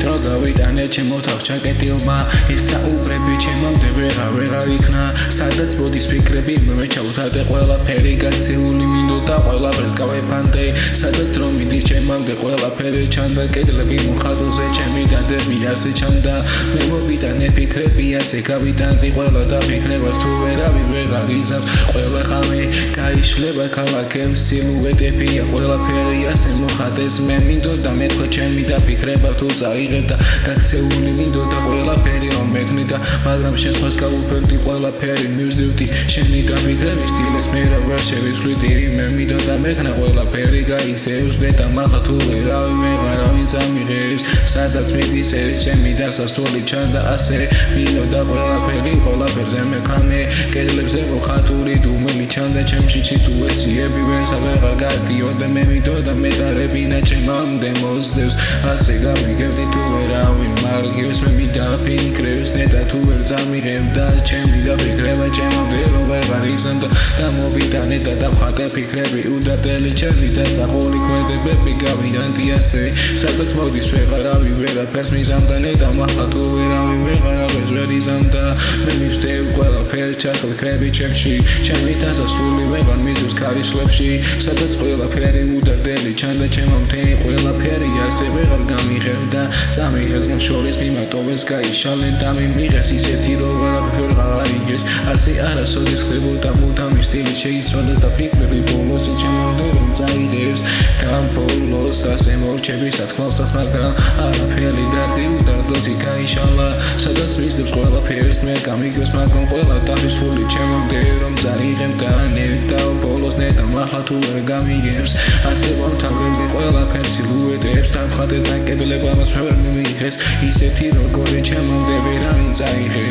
დრო გავიტანე ჩემო თავჩაკეტილმა ეს საუბრები ჩემამდე ვეღარ იქნა სადაც მოდის ფიქრები მე ჩავთადე ყველაფერი გაქცეული მინდოდა ყველაფერს გავეფანტე სადაც დრო მიდის ჩემამდე ყველაფერი ჩანდა კედლები მოხატულზე ჩემი დადები ასე ჩანდა მე მოვიტანე ფიქრები ასე გავიტანდი ყველა და ფიქრებას თუ ვეღარ იზამს ყველა ხამე გაიშლება ქალაქებს სილუეტებია ყველაფერი ასე მოხატეს მე მინდოდა მეთქვა ჩემი და ფიქრება თუ წაიღებ და გაქცეული მინდოდა ყველაფერი რომ მეგნიდა მაგრამ შენს ხმას გავუფერდი ყველაფერი მივზდივდი შენი და ფიქრების სტილს მე ვერ შევიცვლიდი მე მინდოდა მეგნა ყველაფერი გაიქცევს და მაღლა თუ ვეღარავინ წამიღებს სადაც მიდის ეს ჩემი და სასწოლი ჩანდა ასე მინდოდა ყველაფერზე მექამე კედლებზე მოხატული დუმელი ჩანდა ჩემში სიტუაციები ვენსა ვეღარ გადიოდა მე მინდოდა მეტარებინა ჩემამდე მოსდევს ასე გავიგებდი თუ ვერავინ მარგებს მე მინდა ფიქრებს ნეტა თუ ვერ წამიღებდა ჩემი და ფიქრება ჩემამდე რომ ვეღარ იზამდა და მოვიტანე და დავხატე ფიქრები უდარდელი ჩემი და სახული ქმედებები გავიდანდი ასე სადაც მოდის ვეღარავინ ვერაფერს მიზამდა ნეტა მართლა თუ ვერავინ ვეღარავის ვერ იზამდა მე მივსდევ ყველაფერს ჩახლები ჩემში ჩემი დასასრული ვეღარ მიზევს ქარიშლებში სადაც ყველაფერი უდარდელი ჩანდა ჩემამდე ყველაფერი ასე ვეღარ გამიღებდა წამიღეს მათ შორის მიმატოვეს გაიშალე და მიმიღეს ისეთი რომ ვეღარ იგეს ასე არასოდეს ხდებოდა მუდამი სტილი შეიცვალეს და ფიქრები ბოლოს ჩემამდე რომ წაიღებს გამბოლოს ასე მორჩები სათქმელსაც მაგრამ არაფერი დარდი უდარდოთი გაიშალა სადაც მისდევს ყველაფერს მე გამიგებს მაგრამ ყველა დასრული ჩემამდე რომ წაიღებდა ნეტა ბოლოს ნეტა მართლა თუ ვერ გამიგებს ასე ვამთავრებდი ყველაფერს სილუეტებს და მხატეს და კედლებამაც ვერ მიმიღეს ისეთი როგორი ჩემამდე ვერავინ წაიღებს